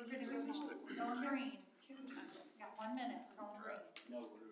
We're going to go going green. We got 1 minute. We're going green.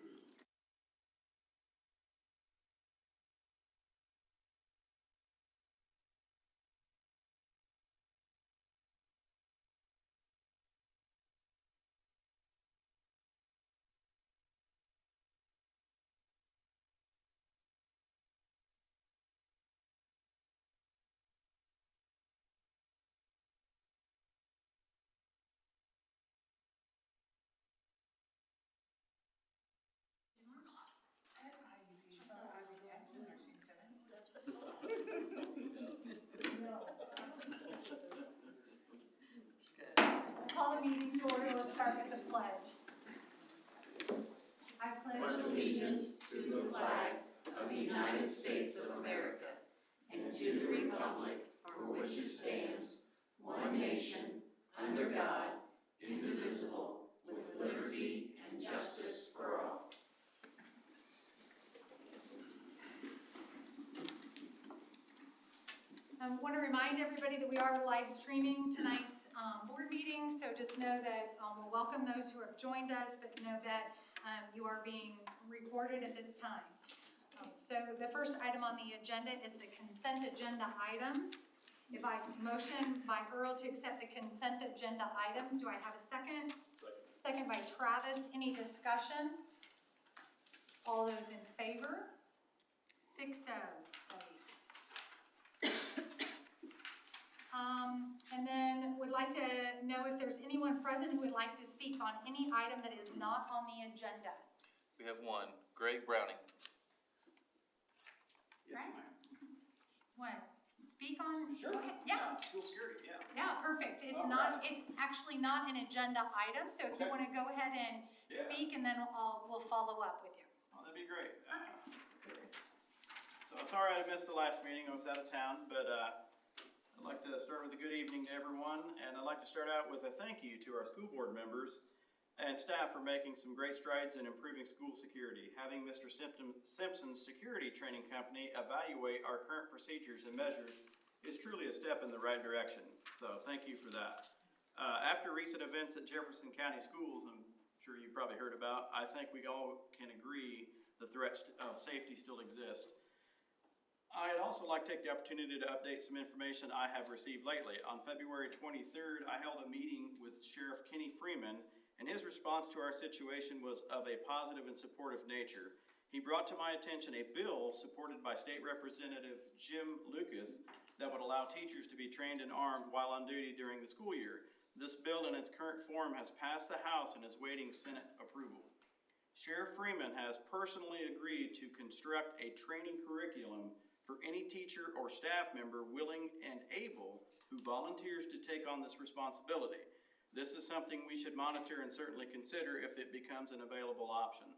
No, Call the meeting to order. We'll start with the pledge. I pledge allegiance to the flag of the United States of America and to the republic for which it stands, one nation, under God, indivisible, with liberty and justice for all. I want to remind everybody that we are live streaming tonight's board meeting, so just know that we'll welcome those who have joined us, but know that you are being recorded at this time. So the first item on the agenda is the consent agenda items. If I motion by Earl to accept the consent agenda items, do I have a second? Second by Travis. Any discussion? All those in favor? 6-0. And then would like to know if there's anyone present who would like to speak on any item that is not on the agenda. We have one, Greg Browning. Yes, Right. ma'am. What? Speak on? Sure. Go ahead. Yeah. School security, yeah. Yeah, perfect. It's All not. right. It's actually not an agenda item. So if you Okay. want to go ahead and speak, and then we'll follow up with you. Oh, that'd be great. Perfect. So sorry I missed the last meeting. I was out of town, but I'd like to start with a good evening to everyone, and I'd like to start out with a thank you to our school board members and staff for making some great strides in improving school security. Having Mr. Simpson's security training company evaluate our current procedures and measures is truly a step in the right direction. So thank you for that. After recent events at Jefferson County Schools, I'm sure you probably heard about, I think we all can agree the threats of safety still exist. I'd also like to take the opportunity to update some information I have received lately. On February 23rd, I held a meeting with Sheriff Kenny Freeman, and his response to our situation was of a positive and supportive nature. He brought to my attention a bill supported by State Representative Jim Lucas that would allow teachers to be trained and armed while on duty during the school year. This bill in its current form has passed the House and is waiting Senate approval. Sheriff Freeman has personally agreed to construct a training curriculum for any teacher or staff member willing and able who volunteers to take on this responsibility. This is something we should monitor and certainly consider if it becomes an available option.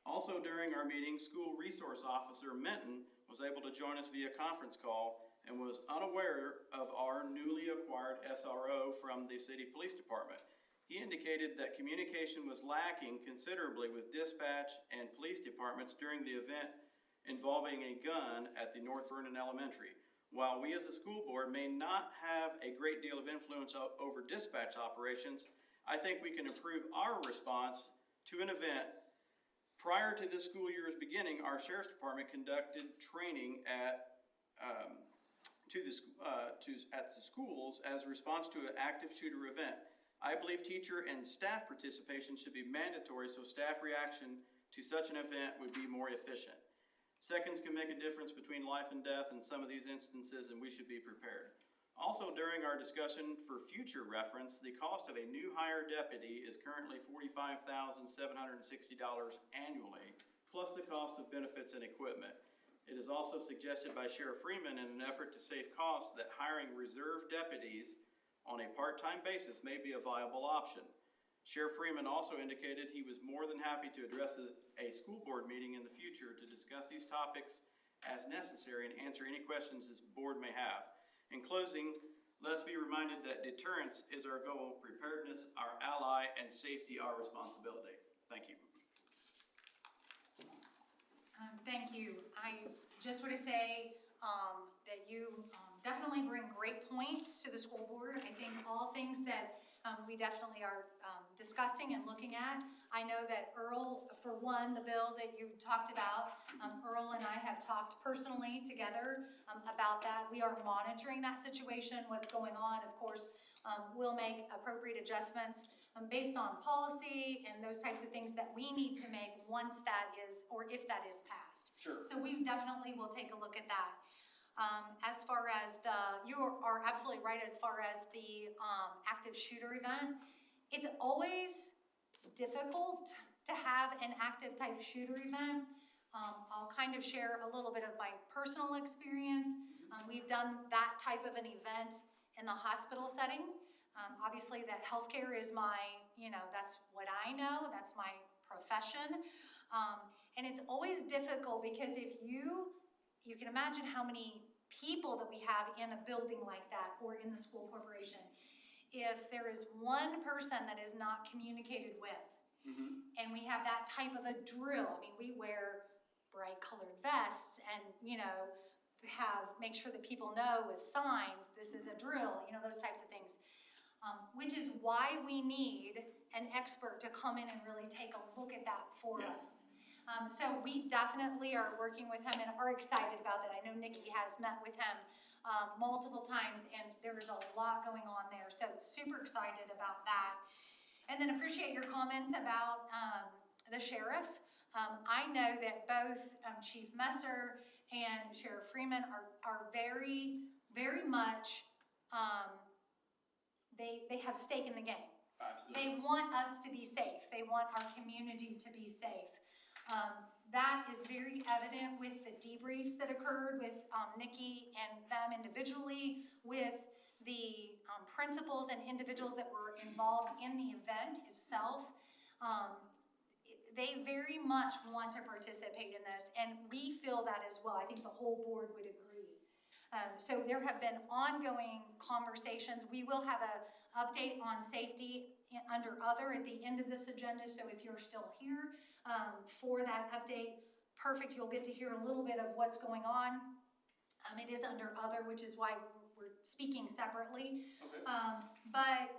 Also during our meeting, School Resource Officer Menton was able to join us via conference call and was unaware of our newly acquired SRO from the City Police Department. He indicated that communication was lacking considerably with dispatch and police departments during the event involving a gun at the North Vernon Elementary. While we as a school board may not have a great deal of influence over dispatch operations, I think we can improve our response to an event. Prior to this school year's beginning, our Sheriff's Department conducted training at the schools as a response to an active shooter event. I believe teacher and staff participation should be mandatory so staff reaction to such an event would be more efficient. Seconds can make a difference between life and death in some of these instances, and we should be prepared. Also, during our discussion for future reference, the cost of a new hire deputy is currently $45,760 annually, plus the cost of benefits and equipment. It is also suggested by Sheriff Freeman in an effort to save costs that hiring reserve deputies on a part-time basis may be a viable option. Sheriff Freeman also indicated he was more than happy to address a school board meeting in the future to discuss these topics as necessary and answer any questions this board may have. In closing, let's be reminded that deterrence is our goal, preparedness our ally, and safety our responsibility. Thank you. Thank you. I just want to say that you definitely bring great points to the school board. I think all things that we definitely are discussing and looking at. I know that Earl, for one, the bill that you talked about, Earl and I have talked personally together about that. We are monitoring that situation, what's going on. Of course, we'll make appropriate adjustments based on policy and those types of things that we need to make once that is, or if that is passed. Sure. So we definitely will take a look at that. As far as you are absolutely right, as far as the active shooter event, it's always difficult to have an active type shooter event. I'll kind of share a little bit of my personal experience. We've done that type of an event in the hospital setting. Obviously that healthcare is my, that's what I know, that's my profession. And it's always difficult because if you can imagine how many people that we have in a building like that or in the school corporation. If there is one person that is not communicated with, and we have that type of a drill, I mean, we wear bright colored vests and, make sure that people know with signs, this is a drill, those types of things. Which is why we need an expert to come in and really take a look at that for us. So we definitely are working with him and are excited about that. I know Nikki has met with him multiple times, and there is a lot going on there. So super excited about that. And then appreciate your comments about the sheriff. I know that both Chief Messer and Sheriff Freeman are very, very much, they have stake in the game. Absolutely. They want us to be safe. They want our community to be safe. That is very evident with the debriefs that occurred with Nikki and them individually, with the principals and individuals that were involved in the event itself. They very much want to participate in this, and we feel that as well. I think the whole board would agree. So there have been ongoing conversations. We will have an update on safety under other at the end of this agenda, so if you're still here for that update, perfect, you'll get to hear a little bit of what's going on. It is under other, which is why we're speaking separately. Okay. But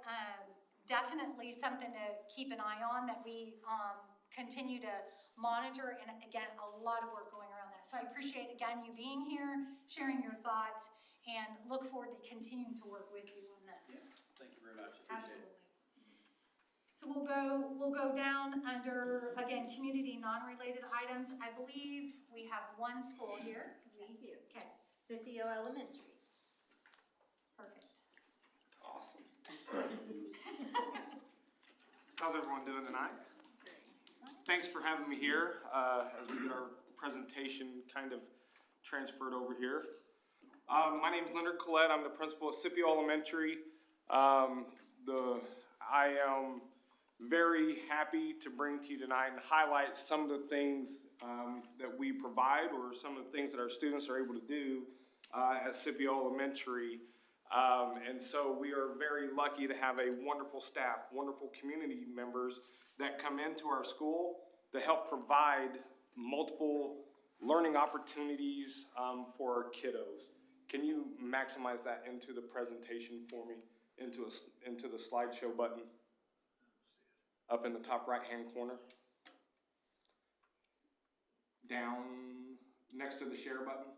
definitely something to keep an eye on, that we continue to monitor, and again, a lot of work going around that. So I appreciate, again, you being here, sharing your thoughts, and look forward to continuing to work with you on this. Yeah. Thank you very much. Appreciate Absolutely. So we'll go down under, again, community non-related items. I believe we have one school here. We do. Okay, Scipio Elementary. perfect. Awesome. How's everyone doing tonight? Thanks for having me here as we get our presentation kind of transferred over here. My name is Leonard Collette. I'm the principal at Scipio Elementary. I am very happy to bring to you tonight and highlight some of the things that we provide, or some of the things that our students are able to do at Scipio Elementary. And so we are very lucky to have a wonderful staff, wonderful community members that come into our school to help provide multiple learning opportunities for our kiddos. Can you maximize that into the presentation for me, into the slideshow button up in the top right-hand corner? Down next to the share button?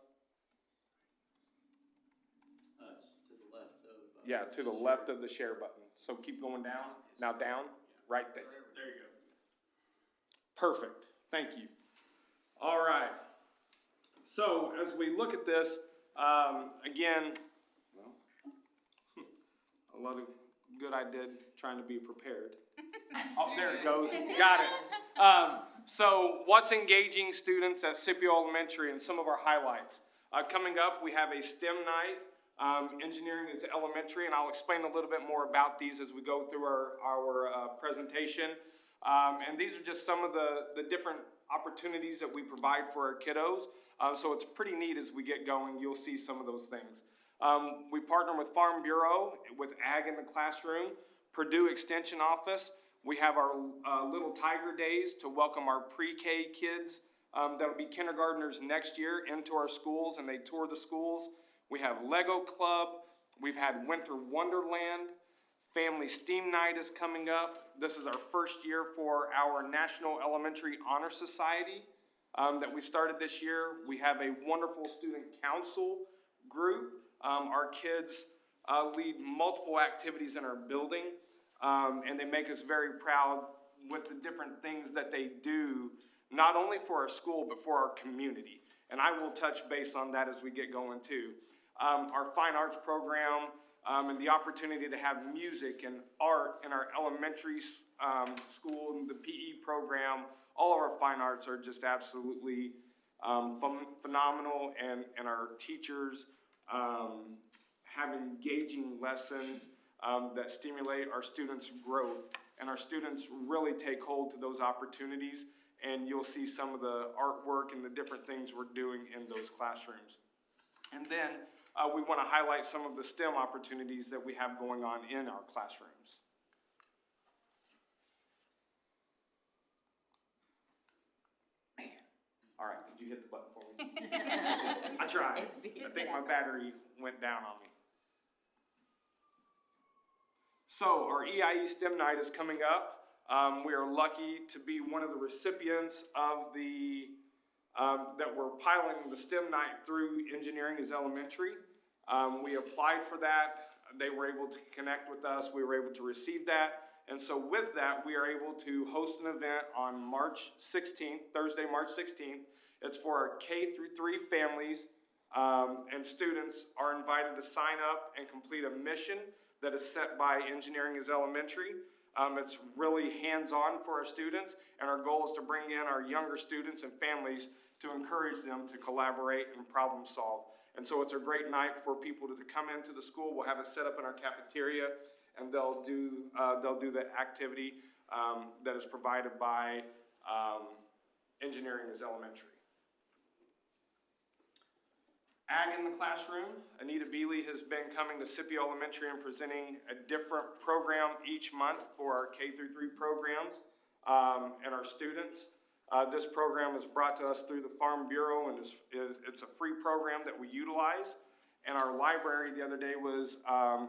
To the left of... Yeah, to the left of the share button. So keep going down. Now down, right there. There you go. Perfect. Thank you. All right. So as we look at this, again, well, a lot of good I did trying to be prepared. Oh, there it goes. Got it. So what's engaging students at Scipio Elementary and some of our highlights? Coming up, we have a STEM night. Engineering is elementary, and I'll explain a little bit more about these as we go through our presentation. And these are just some of the different opportunities that we provide for our kiddos. So it's pretty neat as we get going. You'll see some of those things. We partner with Farm Bureau, with Ag in the Classroom, Purdue Extension Office. We have our Little Tiger Days to welcome our pre-K kids that'll be kindergartners next year into our schools, and they tour the schools. We have Lego Club. We've had Winter Wonderland. Family STEAM Night is coming up. This is our first year for our National Elementary Honor Society that we started this year. We have a wonderful student council group. Our kids lead multiple activities in our building, and they make us very proud with the different things that they do, not only for our school, but for our community. And I will touch base on that as we get going too. Our fine arts program and the opportunity to have music and art in our elementary school and the PE program, all of our fine arts are just absolutely phenomenal, and our teachers have engaging lessons that stimulate our students' growth, and our students really take hold to those opportunities, and you'll see some of the artwork and the different things we're doing in those classrooms. And then we want to highlight some of the STEM opportunities that we have going on in our classrooms. Man, all right, did you hit the button for me? I tried. I think my battery went down on me. So our EIE STEM night is coming up. We are lucky to be one of the recipients of the that we're piloting the STEM night through Engineering is Elementary. We applied for that. They were able to connect with us. We were able to receive that. And so with that, we are able to host an event on March 16th, Thursday, March 16th. It's for our K through 3 families, and students are invited to sign up and complete a mission that is set by Engineering is Elementary. It's really hands-on for our students, and our goal is to bring in our younger students and families to encourage them to collaborate and problem solve. And so it's a great night for people to come into the school. We'll have it set up in our cafeteria, and they'll do the activity that is provided by Engineering is Elementary. Ag in the classroom. Anita Bealey has been coming to Scipio Elementary and presenting a different program each month for our K through 3 programs and our students. This program is brought to us through the Farm Bureau, and it's a free program that we utilize. And our library the other day was,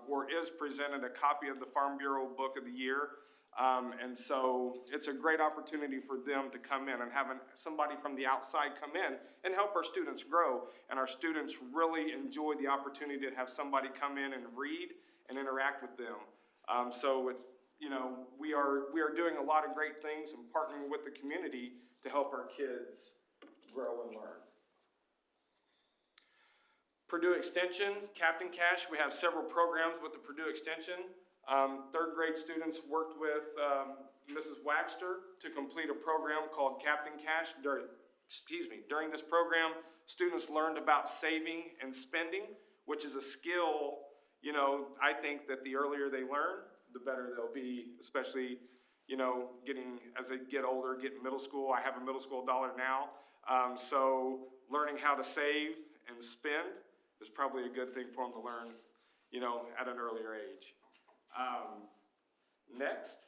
or is presented a copy of the Farm Bureau Book of the Year. And so it's a great opportunity for them to come in and have somebody from the outside come in and help our students grow. And our students really enjoy the opportunity to have somebody come in and read and interact with them. So it's, we are doing a lot of great things and partnering with the community to help our kids grow and learn. Purdue Extension, Captain Cash, we have several programs with the Purdue Extension. 3rd grade students worked with Mrs. Waxter to complete a program called Captain Cash. During this program, students learned about saving and spending, which is a skill, I think that the earlier they learn, the better they'll be, especially, as they get older, get in middle school. I have a middle school dollar now. So learning how to save and spend is probably a good thing for them to learn, at an earlier age. Next,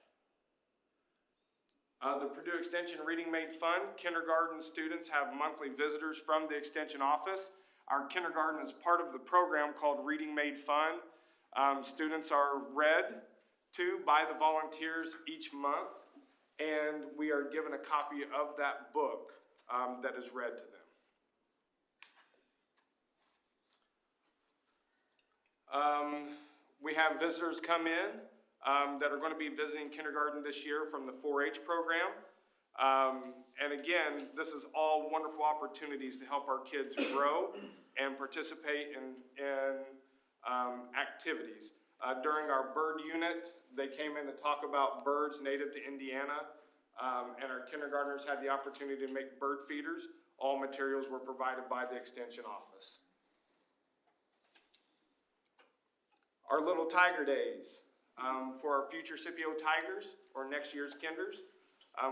the Purdue Extension Reading Made Fun. Kindergarten students have monthly visitors from the Extension office. Our kindergarten is part of the program called Reading Made Fun. Students are read to by the volunteers each month, and we are given a copy of that book that is read to them. We have visitors come in that are going to be visiting kindergarten this year from the 4-H program. And again, this is all wonderful opportunities to help our kids grow and participate in activities. During our bird unit, they came in to talk about birds native to Indiana, and our kindergartners had the opportunity to make bird feeders. All materials were provided by the Extension office. Our Little Tiger Days for our future Scipio Tigers or next year's Kinders.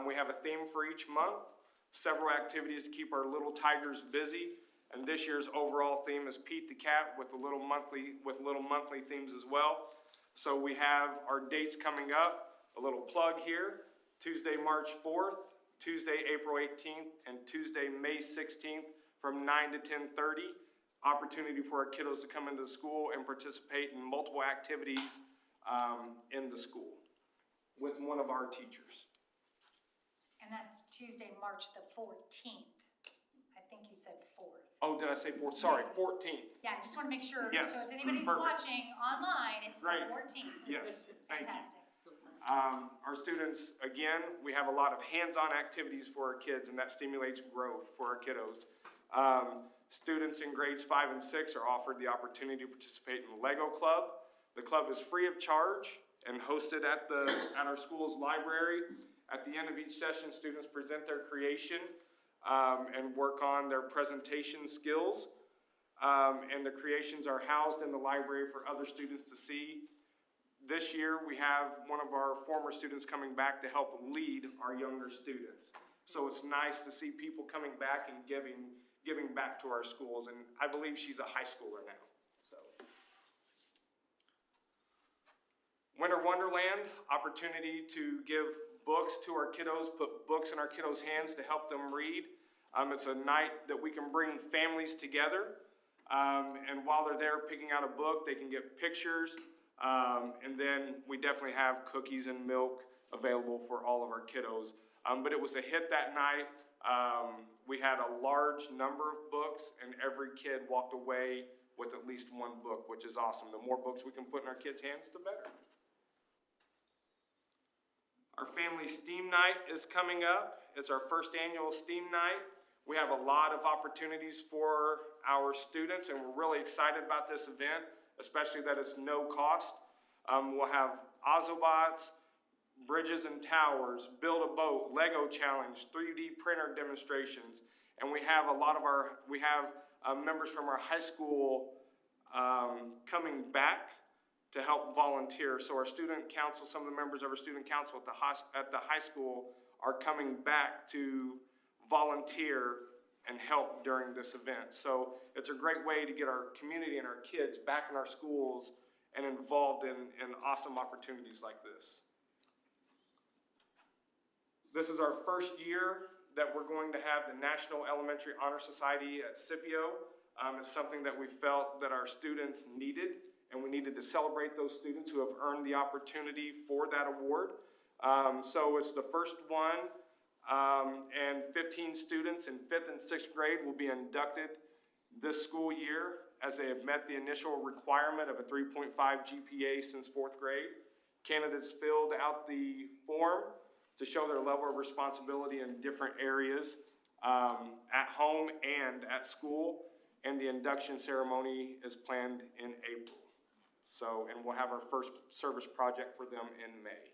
We have a theme for each month, several activities to keep our little tigers busy, and this year's overall theme is Pete the Cat with little monthly themes as well. So we have our dates coming up, a little plug here, Tuesday, March 4th, Tuesday, April 18th, and Tuesday, May 16th from 9 to 10:30. opportunity for our kiddos to come into the school and participate in multiple activities in the school with one of our teachers. And that's Tuesday, March the 14th. I think you said 4th. Oh, did I say 4th? Sorry, 14th. Yeah, I just want to make sure. Yes, So if anybody's perfect. watching online, it's Great. the 14th. Yes, thank you. Fantastic. Our students, again, we have a lot of hands-on activities for our kids, and that stimulates growth for our kiddos. Students in grades 5 and 6 are offered the opportunity to participate in the Lego Club. The club is free of charge and hosted at our school's library. At the end of each session, students present their creation and work on their presentation skills. And the creations are housed in the library for other students to see. This year, we have one of our former students coming back to help lead our younger students. So it's nice to see people coming back and giving back to our schools. And I believe she's a high schooler now. So, Winter Wonderland, opportunity to give books to our kiddos, put books in our kiddos' hands to help them read. It's a night that we can bring families together. And while they're there picking out a book, they can get pictures. And then we definitely have cookies and milk available for all of our kiddos. But it was a hit that night. We had a large number of books, and every kid walked away with at least one book, which is awesome. The more books we can put in our kids' hands, the better. Our family STEAM night is coming up. It's our first annual STEAM night. We have a lot of opportunities for our students, and we're really excited about this event, especially that it's no cost. We'll have Ozobots, bridges and towers, build a boat, Lego challenge, 3D printer demonstrations, and we have members from our high school coming back to help volunteer. So our student council, some of the members of our student council at the high school are coming back to volunteer and help during this event. So it's a great way to get our community and our kids back in our schools and involved in awesome opportunities like this. This is our first year that we're going to have the National Elementary Honor Society at Scipio. It's something that we felt that our students needed, and we needed to celebrate those students who have earned the opportunity for that award. So it's the first one, and 15 students in 5th and 6th grade will be inducted this school year as they have met the initial requirement of a 3.5 GPA since 4th grade. Candidates filled out the form to show their level of responsibility in different areas at home and at school, and the induction ceremony is planned in April. So, and we'll have our first service project for them in May.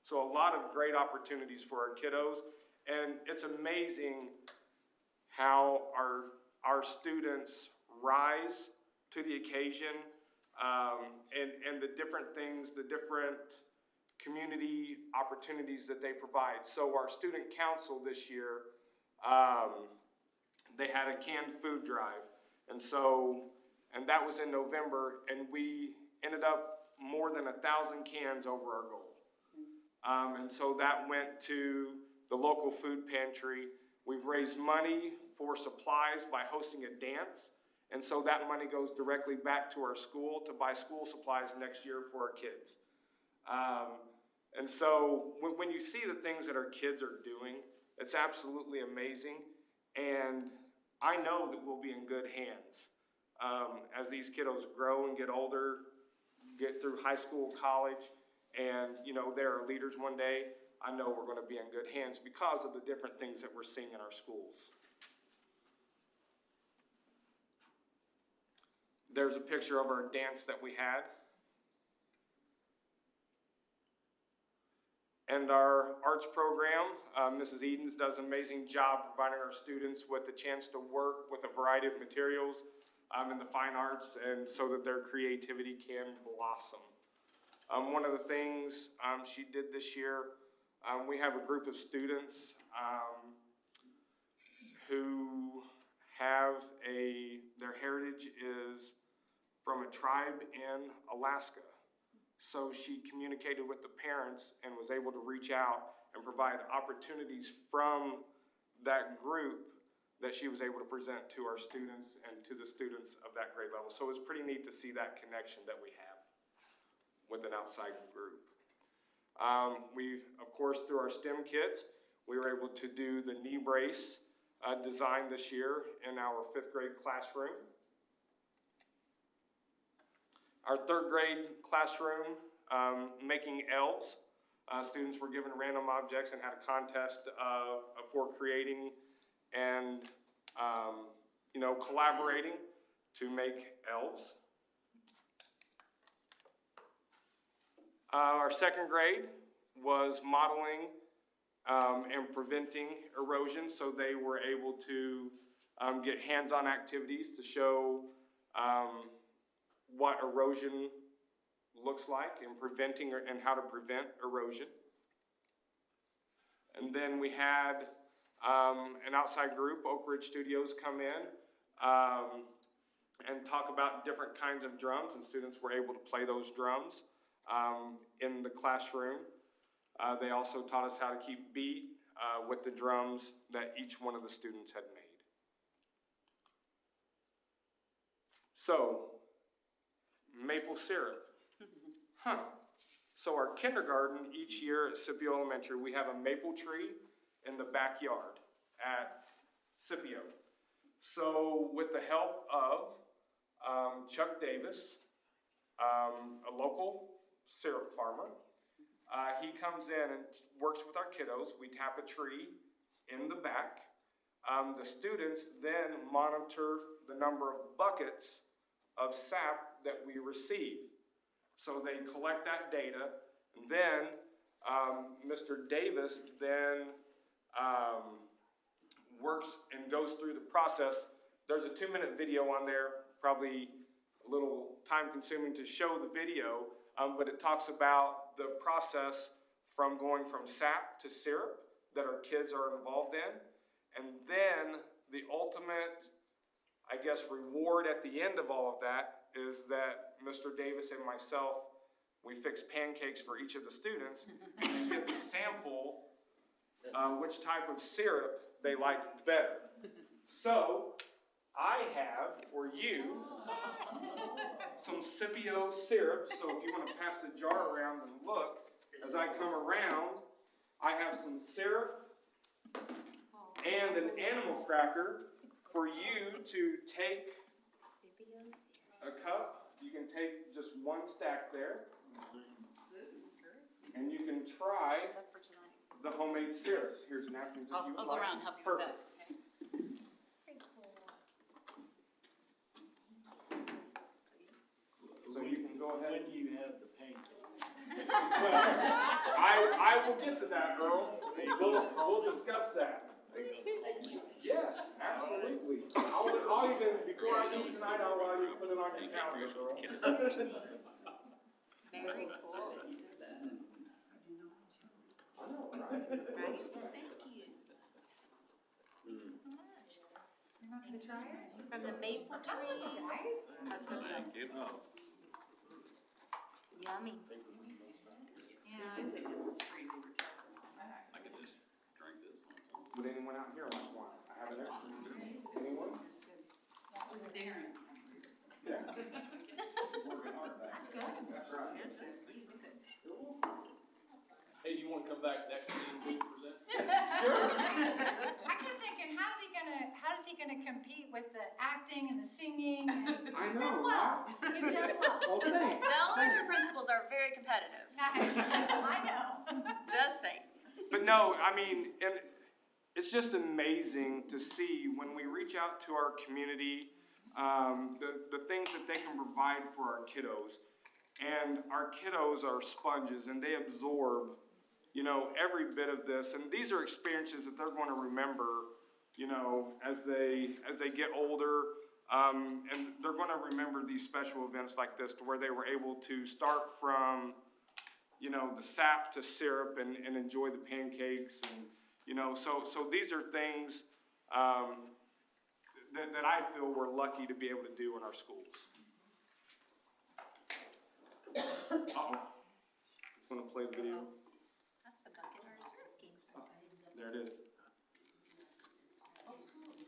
So a lot of great opportunities for our kiddos, and it's amazing how our students rise to the occasion, and the different things, the different community opportunities that they provide. So our student council this year, they had a canned food drive, and that was in November, and we ended up more than 1,000 cans over our goal. And so that went to the local food pantry. We've raised money for supplies by hosting a dance, and so that money goes directly back to our school to buy school supplies next year for our kids. And so when you see the things that our kids are doing, it's absolutely amazing, and I know that we'll be in good hands as these kiddos grow and get older, get through high school, college, and they're our leaders one day. I know we're going to be in good hands because of the different things that we're seeing in our schools. There's a picture of our dance that we had. And our arts program, Mrs. Edens does an amazing job providing our students with the chance to work with a variety of materials in the fine arts, and so that their creativity can blossom. One of the things she did this year, we have a group of students who have their heritage is from a tribe in Alaska. So she communicated with the parents and was able to reach out and provide opportunities from that group that she was able to present to our students and to the students of that grade level. So it was pretty neat to see that connection that we have with an outside group. We've, of course, through our STEM kits, we were able to do the knee brace design this year in our 5th grade classroom. Our 3rd grade classroom, making elves. Students were given random objects and had a contest for creating and collaborating to make elves. Our 2nd grade was modeling and preventing erosion, so they were able to get hands-on activities to show what erosion looks like and preventing and how to prevent erosion. And then we had an outside group, Oak Ridge Studios, come in and talk about different kinds of drums, and students were able to play those drums in the classroom. They also taught us how to keep beat with the drums that each one of the students had made. So, maple syrup. So our kindergarten, each year at Scipio Elementary, we have a maple tree in the backyard at Scipio. So with the help of Chuck Davis, a local syrup farmer, he comes in and works with our kiddos. We tap a tree in the back. The students then monitor the number of buckets of sap that we receive. So they collect that data. And then Mr. Davis then works and goes through the process. There's a 2-minute video on there, probably a little time consuming to show the video, but it talks about the process from going from sap to syrup that our kids are involved in. And then the ultimate, I guess, reward at the end of all of that is that Mr. Davis and myself, we fix pancakes for each of the students, and they get to sample which type of syrup they like better. So, I have for you some Scipio syrup. So if you want to pass the jar around and look, as I come around, I have some syrup and an animal cracker for you to take a cup. You can take just one stack there, and you can try the homemade syrup. Here's napkins if you would like. I'll go around and help you with that. So you can go ahead. When do you have the pancakes? I will get to that, Earl. We'll discuss that. Yes, absolutely. I'll even, before I leave tonight, I'll even put it on your calendar, Earl. Very cool. I know, right? Right? Thank you. From the maple tree. That's so good. Thank you. Yummy. I could just drink this on its own. Would anyone out here like one? I have an extra. Anyone? Yeah. Working hard back. That's good. That's right. That's really sweet. Hey, do you want to come back next meeting to present? Sure. I kept thinking, how is he gonna compete with the acting and the singing? And I you've know, done well. You've done well. Well, thanks. The elementary principals are very competitive. I know. Just saying. But no, I mean, and it's just amazing to see when we reach out to our community, the things that they can provide for our kiddos. And our kiddos are sponges, and they absorb, every bit of this. And these are experiences that they're going to remember, as they get older. And they're going to remember these special events like this, to where they were able to start from, the sap to syrup and enjoy the pancakes. And, so these are things that I feel we're lucky to be able to do in our schools. Uh-oh. Just want to play the video. That's the bucket or syrup scheme. There it is.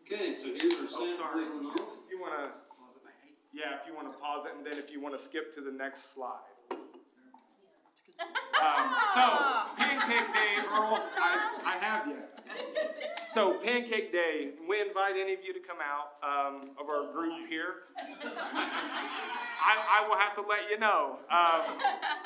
Okay, so here's our Oh, sample. sorry. If you wanna, yeah, if you wanna pause it, and then if you wanna skip to the next slide. So, Pancake Day, Earl, I have you. So, Pancake Day, we invite any of you to come out, of our group here. I will have to let you know.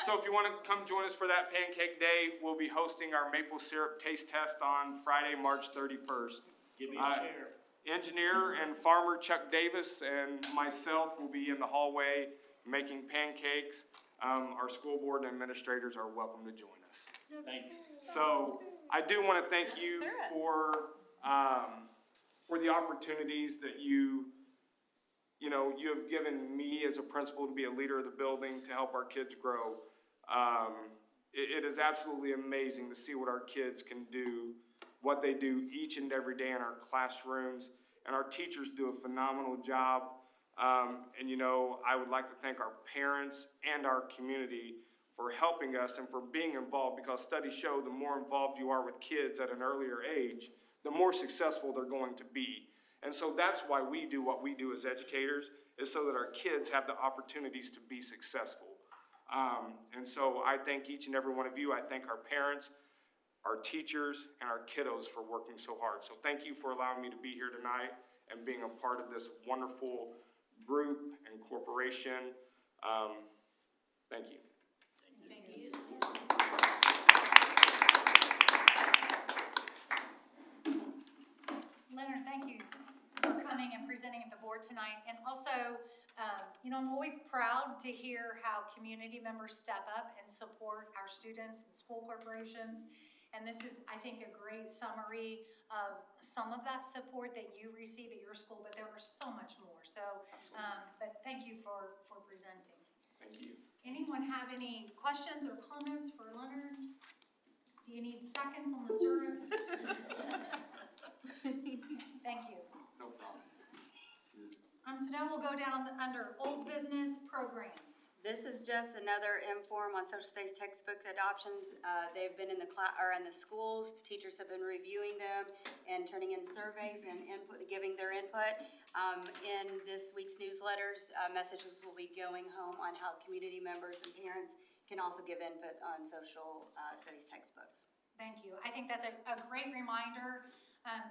So if you want to come join us for that Pancake Day, we'll be hosting our maple syrup taste test on Friday, March 31st. Give me a chair. Engineer and farmer Chuck Davis and myself will be in the hallway making pancakes. Our school board and administrators are welcome to join us. Thanks. So I do want to thank you for the opportunities that you have given me as a principal to be a leader of the building to help our kids grow. It is absolutely amazing to see what our kids can do, what they do each and every day in our classrooms, and our teachers do a phenomenal job. I would like to thank our parents and our community for helping us and for being involved, because studies show the more involved you are with kids at an earlier age, the more successful they're going to be. And so that's why we do what we do as educators, is so that our kids have the opportunities to be successful. And so I thank each and every one of you. I thank our parents, our teachers, and our kiddos for working so hard. So thank you for allowing me to be here tonight and being a part of this wonderful group and corporation. Thank you. Thank you. Leonard, thank you for coming and presenting at the board tonight. And also, I'm always proud to hear how community members step up and support our students and school corporations. And this is, I think, a great summary of some of that support that you receive at your school, but there are so much more. So, but thank you for presenting. Thank you. Anyone have any questions or comments for Leonard? Do you need seconds on the syrup? Thank you. No problem. So now we'll go down under old business programs. This is just another inform on social studies textbook adoptions. They've been in the schools. The teachers have been reviewing them and turning in surveys and giving their input. In this week's newsletters, messages will be going home on how community members and parents can also give input on social studies textbooks. Thank you. I think that's a great reminder,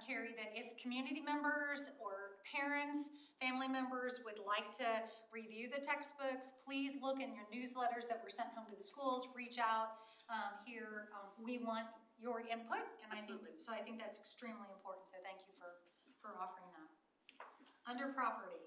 Carrie, that if community members or parents, family members would like to review the textbooks, please look in your newsletters that were sent home to the schools, reach out here. We want your input, and I think that's extremely important, so thank you for offering that. Under property,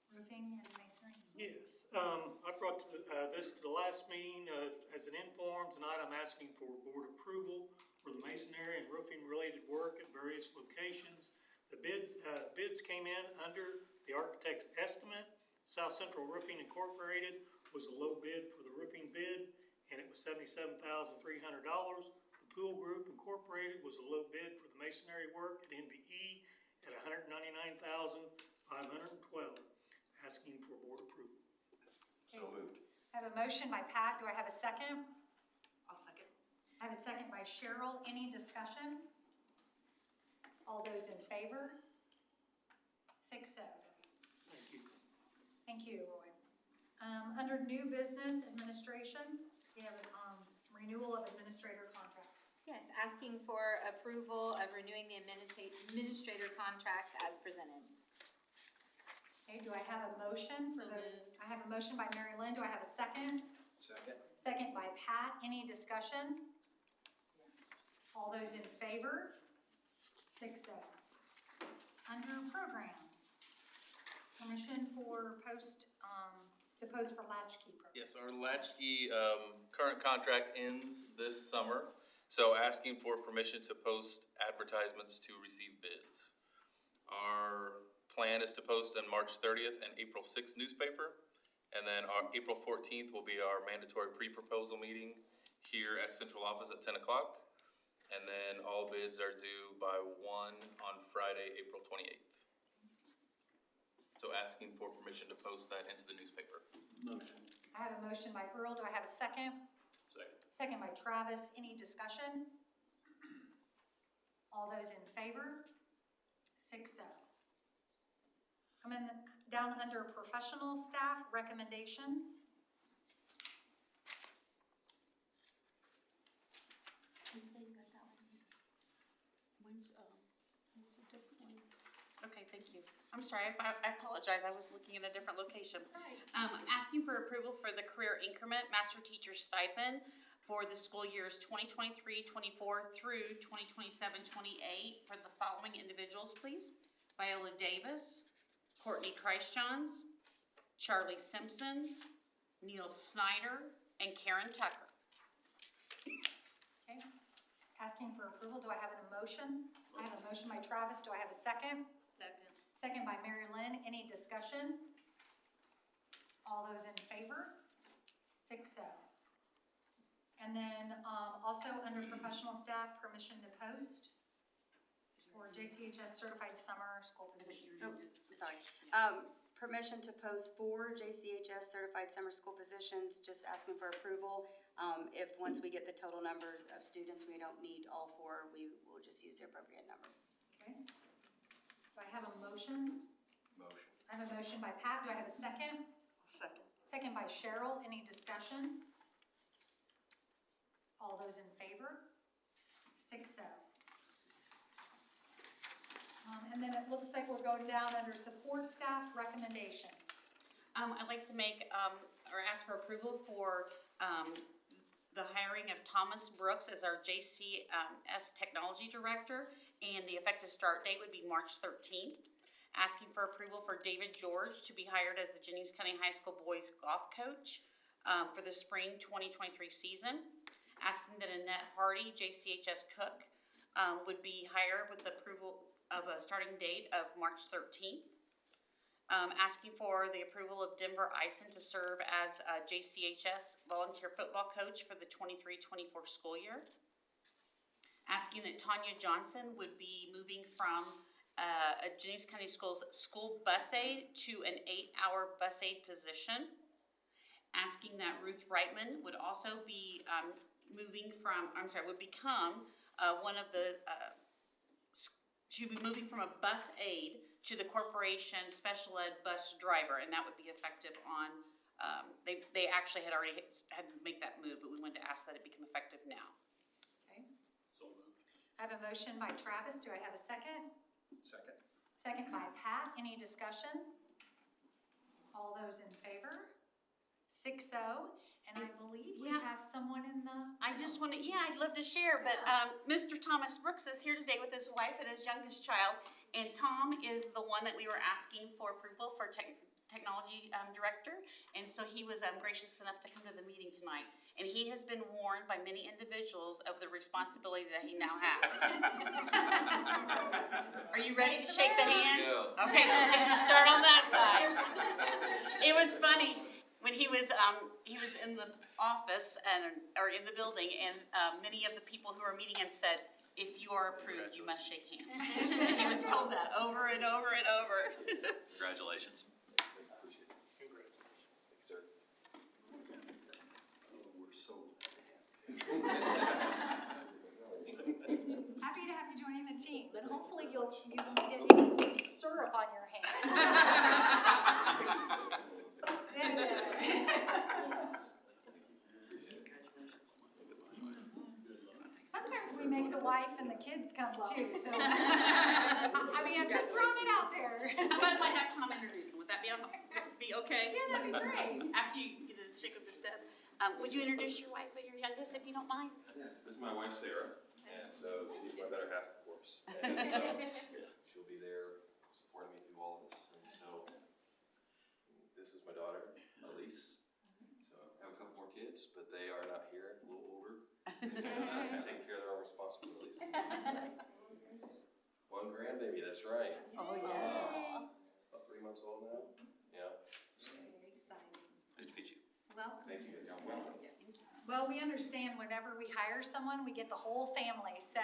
roofing and masonry. Yes, I brought this to the last meeting as an inform. Tonight I'm asking for board approval for the masonry and roofing related work at various locations. The bids came in under the architect's estimate. South Central Roofing Incorporated was a low bid for the roofing bid, and it was $77,300. The Pool Group Incorporated was a low bid for the masonry work at NBE at $199,512. Asking for board approval. So moved. I have a motion by Pat. Do I have a second? I'll second. I have a second by Cheryl. Any discussion? All those in favor? 6-0. Thank you. Thank you, Roy. Under new business administration, we have renewal of administrator contracts. Yes, asking for approval of renewing the administrator contracts as presented. Okay, do I have a motion for those? I have a motion by Mary Lynn. Do I have a second? Second. Second by Pat. Any discussion? All those in favor? 6-0. Under programs, permission for to post for latchkey program. Yes, our latchkey current contract ends this summer, so asking for permission to post advertisements to receive bids. Our plan is to post on March 30th and April 6th newspaper, and then our April 14th will be our mandatory pre-proposal meeting here at central office at 10 o'clock. And then all bids are due by 1 on Friday, April 28th. So asking for permission to post that into the newspaper. Motion. I have a motion by Earl. Do I have a second? Second. Second by Travis. Any discussion? All those in favor? 6-0. Coming down under professional staff recommendations. Okay, thank you. I'm sorry, I apologize, I was looking at a different location. Asking for approval for the career increment master teacher stipend for the school years 2023-24 through 2027-28 for the following individuals, please. Viola Davis, Courtney Christjohns, Charlie Simpson, Neil Snyder, and Karen Tucker. Okay. Asking for approval. Do I have a motion? I have a motion by Travis. Do I have a second? Second. Second by Mary Lynn. Any discussion? All those in favor? 6-0. And then also under professional staff, permission to post for JCHS certified summer school positions. Oh, sorry. Permission to post 4 JCHS certified summer school positions, just asking for approval. If once we get the total numbers of students, we don't need all 4, we will just use the appropriate number. Okay. Do I have a motion? Motion. I have a motion by Pat. Do I have a second? Second. Second by Cheryl. Any discussion? All those in favor? 6-0. And then it looks like we're going down under support staff recommendations. I'd like to make, or ask for approval for, the hiring of Thomas Brooks as our JCS Technology Director, and the effective start date would be March 13th. Asking for approval for David George to be hired as the Jennings County High School boys golf coach for the spring 2023 season. Asking that Annette Hardy, JCHS cook, would be hired with approval of a starting date of March 13th. Asking for the approval of Denver Eisen to serve as a JCHS volunteer football coach for the 23-24 school year. Asking that Tanya Johnson would be moving from a Jennings County Schools school bus aide to an 8-hour bus aide position. Asking that Ruth Reitman would also be would become one of the, she'd be moving from a bus aide to the corporation special ed bus driver, and that would be effective on, they actually had already had to make that move, but we wanted to ask that it become effective now. Okay. So moved. I have a motion by Travis. Do I have a second? Second. Second by Pat. Any discussion? All those in favor? 6-0. And I believe we Yeah. have someone in the... I just want to, I'd love to share, but Mr. Thomas Brooks is here today with his wife and his youngest child, and Tom is the one that we were asking for approval for technology director, and so he was gracious enough to come to the meeting tonight, and he has been warned by many individuals of the responsibility that he now has. Are you ready to shake the hands? Yeah. Okay, so we're gonna start on that side. It was funny. When he was in the office or in the building, and many of the people who were meeting him said, "If you are approved, you must shake hands." And he was told that over and over and over. Congratulations. Congratulations. Thanks, sir. Oh, we're so Happy to have you joining the team, and hopefully you won't get any syrup on your hands. Sometimes we make the wife and the kids come too, so I mean, I'm just throwing it out there. How about if I have Tom introduce him? Would that be okay? Yeah, that'd be great. After you get a shake of the step, would you introduce your wife and your youngest, if you don't mind? Yes, this is my wife Sarah, and so she's my better half, of course. And so she'll be there supporting me through all of this. And so this is my daughter, Elise. So I have a couple more kids, but they are not here, a little older. And so take care of their own responsibilities. One grandbaby, that's right. Oh, yeah. About 3 months old now. Yeah. Very exciting. Nice to meet you. Welcome. Thank you. You're welcome. Well, we understand whenever we hire someone, we get the whole family, so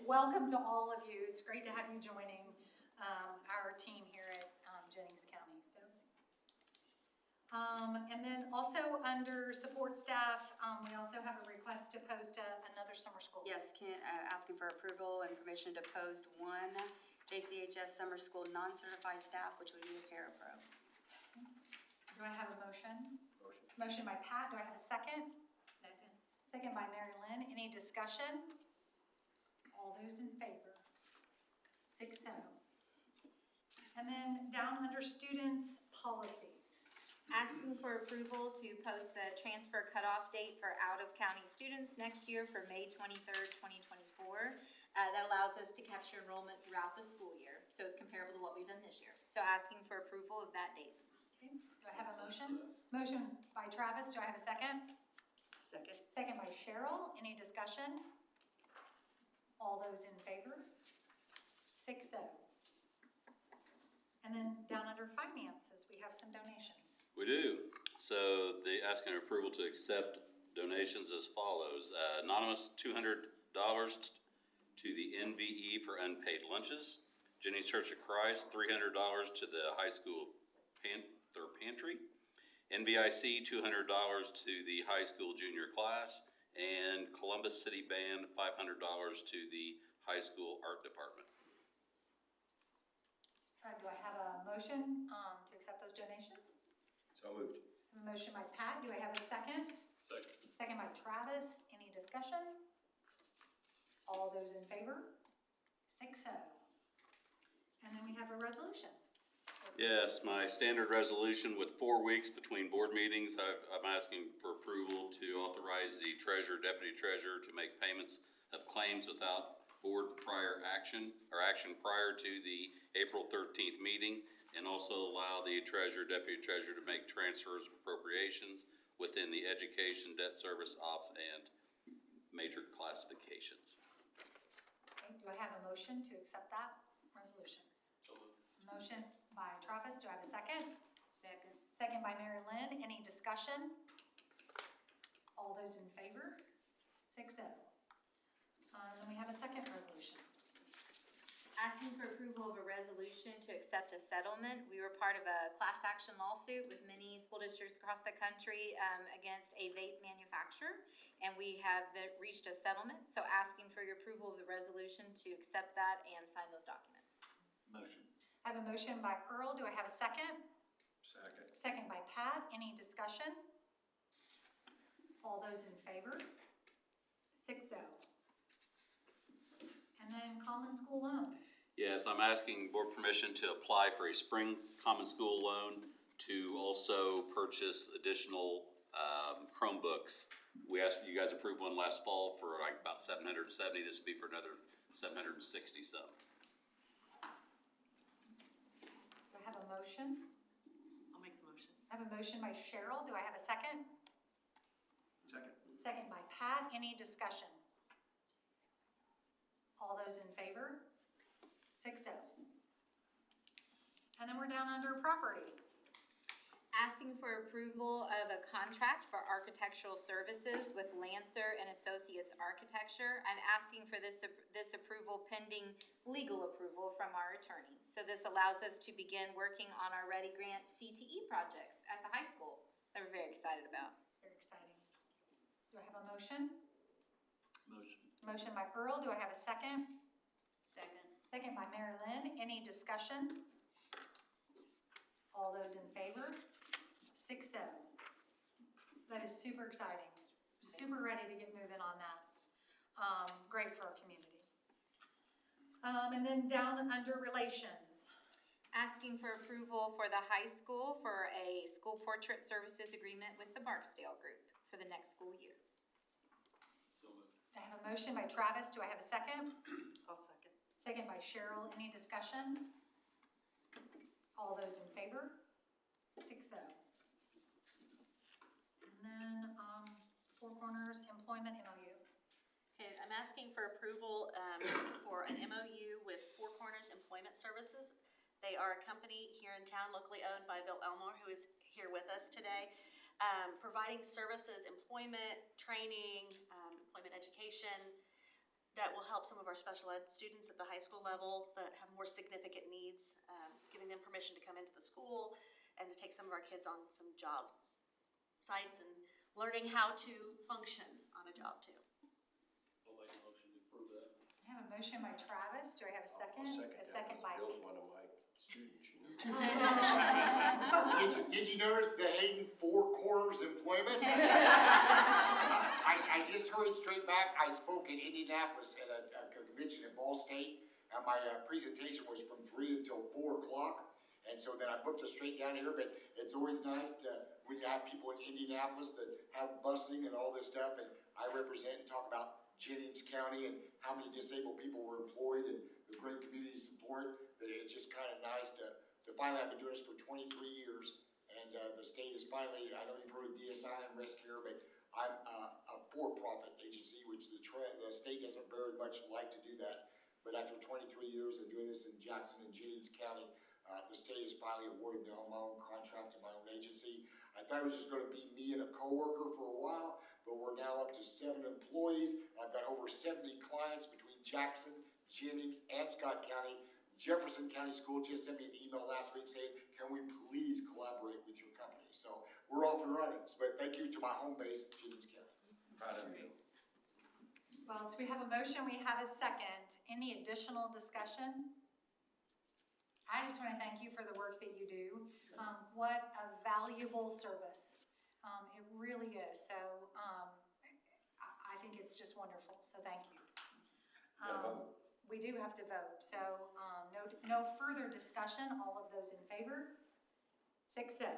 welcome to all of you. It's great to have you joining our team here at Jennings County. So, and then also under support staff, we also have a request to post another summer school. Yes, asking for approval and permission to post 1 JCHS summer school non-certified staff, which would be a parapro. Do I have a motion? Motion. Motion by Pat, do I have a second? Second. Second by Mary Lynn, any discussion? All those in favor? 6-0. And then down under students' policies. Asking for approval to post the transfer cutoff date for out-of-county students next year for May 23rd, 2024. That allows us to capture enrollment throughout the school year, so it's comparable to what we've done this year. So asking for approval of that date. Okay, do I have a motion? Motion by Travis, do I have a second? Second. Second by Cheryl, any discussion? All those in favor? 6-0. And then down under finances, we have some donations. We do. So they asking approval to accept donations as follows. Anonymous $200 to the NVE for unpaid lunches. Jennings Church of Christ, $300 to the high school their pantry. NVIC, $200 to the high school junior class. And Columbus City Band, $500 to the high school art department. So do I have a motion to accept those donations? So moved. A motion by Pat, do I have a second? Second. Second by Travis, any discussion? All those in favor? 6-0. And then we have a resolution. Yes, my standard resolution with 4 weeks between board meetings, I'm asking for approval to authorize the treasurer, deputy treasurer to make payments of claims without board prior action, or action prior to the April 13th meeting, and also allow the treasurer, deputy treasurer to make transfers, appropriations within the education, debt service, ops, and major classifications. Okay, do I have a motion to accept that resolution? So moved. Motion by Travis, do I have a second? Second. Second by Mary Lynn, any discussion? All those in favor? 6-0. Then we have a second resolution. Asking for approval of a resolution to accept a settlement. We were part of a class action lawsuit with many school districts across the country against a vape manufacturer, and we have reached a settlement. So asking for your approval of the resolution to accept that and sign those documents. Motion. I have a motion by Earl, do I have a second? Second. Second by Pat, any discussion? All those in favor? 6-0. And then common school loan. Yes, I'm asking board permission to apply for a spring common school loan to also purchase additional Chromebooks. We asked you guys approve one last fall for like about $770. This would be for another $760 some. Do I have a motion? I'll make the motion. I have a motion by Cheryl, do I have a second? Second. Second by Pat, any discussion? All those in favor? 6-0. And then we're down under property. Asking for approval of a contract for architectural services with Lancer and Associates Architecture. I'm asking for this approval pending legal approval from our attorney. So this allows us to begin working on our Ready Grant CTE projects at the high school that we're very excited about. Very exciting. Do I have a motion? Motion. Motion by Earl, do I have a second? Second. Second by Mary Lynn, any discussion? All those in favor? 6-0. That is super exciting. Super ready to get moving on that. Great for our community. And then down under relations. Asking for approval for the high school for a school portrait services agreement with the Barksdale Group for the next school year. So moved. I have a motion by Travis, do I have a second? I'll second. Second by Cheryl, any discussion? All those in favor? 6-0. And then, Four Corners Employment MOU. Okay, I'm asking for approval for an MOU with Four Corners Employment Services. They are a company here in town, locally owned by Bill Elmore, who is here with us today, providing services, employment, training, employment education, that will help some of our special ed students at the high school level that have more significant needs, giving them permission to come into the school and to take some of our kids on some job sites and learning how to function on a job too. I'll make a motion to approve that. I I have a motion by Travis. Do I have a second? I'll second A that. second by. Bill's one of my students, you know. Did you notice the Hayden Four Corners employment? I just hurried straight back. I spoke in Indianapolis at a convention at Ball State, and my presentation was from 3 until 4 o'clock. And so then I booked it straight down here, but it's always nice when you have people in Indianapolis that have busing and all this stuff, and I represent and talk about Jennings County and how many disabled people were employed and the great community support, that it's just kind of nice to finally, I've been doing this for 23 years, and the state is finally, I know you've heard of DSI and Rest Care, but I'm a for-profit agency, which the state doesn't very much like to do that. But after 23 years of doing this in Jackson and Jennings County, the state has finally awarded me on my own contract and my own agency. I thought it was just going to be me and a coworker for a while, but we're now up to 7 employees. I've got over 70 clients between Jackson, Jennings, and Scott County. Jefferson County School just sent me an email last week saying, can we please collaborate with your company? So we're off and running. But thank you to my home base, Jennings County. Proud of you. Well, so we have a motion, we have a second. Any additional discussion? I just want to thank you for the work that you do. What a valuable service. It really is. So I think it's just wonderful. So thank you. We do have to vote. So no further discussion. All of those in favor? 6-0.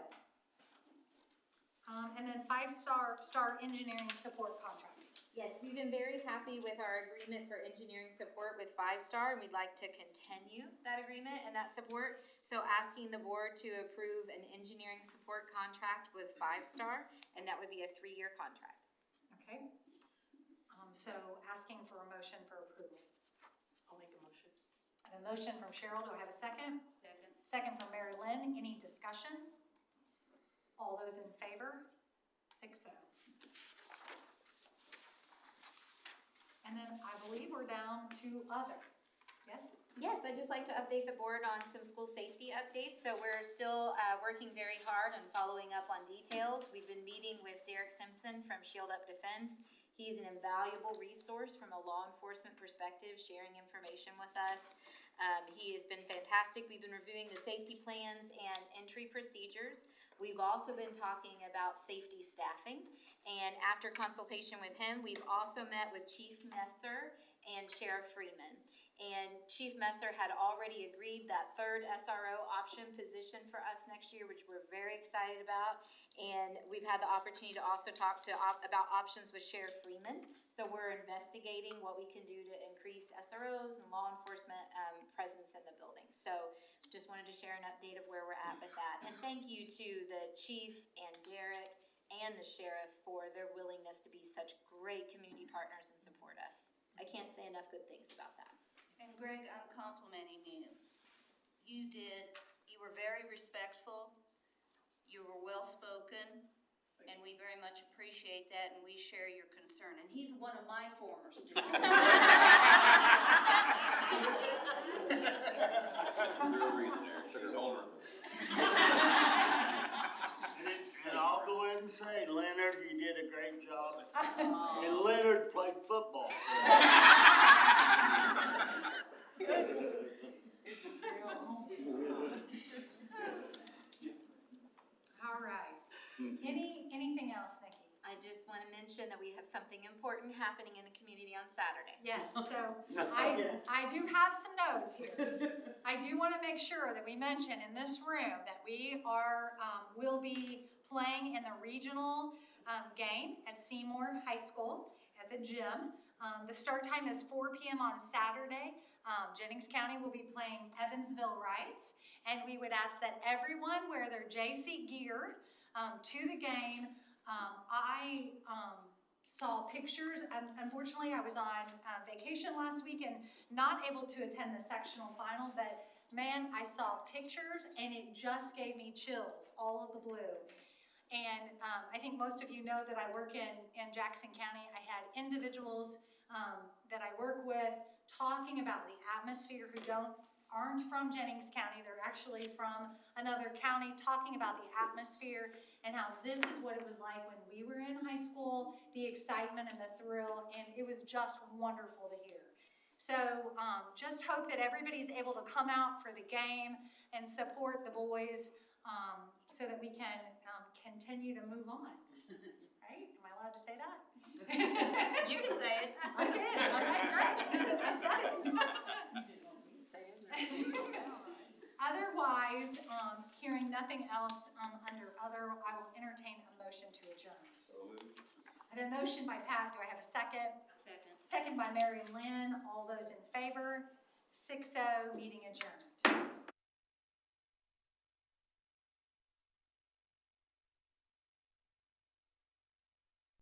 And then 5-star engineering support contract. Yes, we've been very happy with our agreement for engineering support with 5-star, and we'd like to continue that agreement and that support. So asking the board to approve an engineering support contract with 5-star, and that would be a 3-year contract. Okay. So asking for a motion for approval. I'll make a motion. I have a motion from Cheryl. Do I have a second? Second. Second from Mary Lynn. Any discussion? All those in favor? 6-0. And then I believe we're down to other. Yes? Yes, I'd just like to update the board on some school safety updates. So we're still working very hard on following up on details. We've been meeting with Derek Simpson from Shield Up Defense. He's an invaluable resource from a law enforcement perspective, sharing information with us. He has been fantastic. We've been reviewing the safety plans and entry procedures. We've also been talking about safety staffing. And after consultation with him, we've also met with Chief Messer and Sheriff Freeman. And Chief Messer had already agreed that 3rd SRO option position for us next year, which we're very excited about. And we've had the opportunity to also talk about options with Sheriff Freeman. So we're investigating what we can do to increase SROs and law enforcement presence in the building. So just wanted to share an update of where we're at with that. And thank you to the chief and Derek and the sheriff for their willingness to be such great community partners and support us. I can't say enough good things about that. And Greg, I'm complimenting you. You were very respectful, you were well-spoken, and we very much appreciate that, and we share your concern. And he's one of my former students. That's the real reason there. She's older. And I'll go ahead and say, Leonard, you did a great job. And Leonard played football. All right. Anything else, Nikki? I just want to mention that we have something important happening in the community on Saturday. Yes, so I do have some notes here. I do want to make sure that we mention in this room that we will be playing in the regional game at Seymour High School at the gym. The start time is 4 p.m. on Saturday. Jennings County will be playing Evansville Rights, and we would ask that everyone wear their JC gear to the game. I saw pictures. Unfortunately, I was on vacation last week and not able to attend the sectional final, but man, I saw pictures and it just gave me chills, all of the blue. And I think most of you know that I work in Jackson County. I had individuals that I work with talking about the atmosphere who aren't from Jennings County. They're actually from another county, talking about the atmosphere and how this is what it was like when we were in high school, the excitement and the thrill, and it was just wonderful to hear. So just hope that everybody's able to come out for the game and support the boys so that we can continue to move on. Right? Am I allowed to say that? You can say it. I can. All right, great. I said it. Otherwise, hearing nothing else under other, I will entertain a motion to adjourn. I have a motion by Pat. Do I have a second? Second. Second by Mary Lynn. All those in favor? 6-0, meeting adjourned.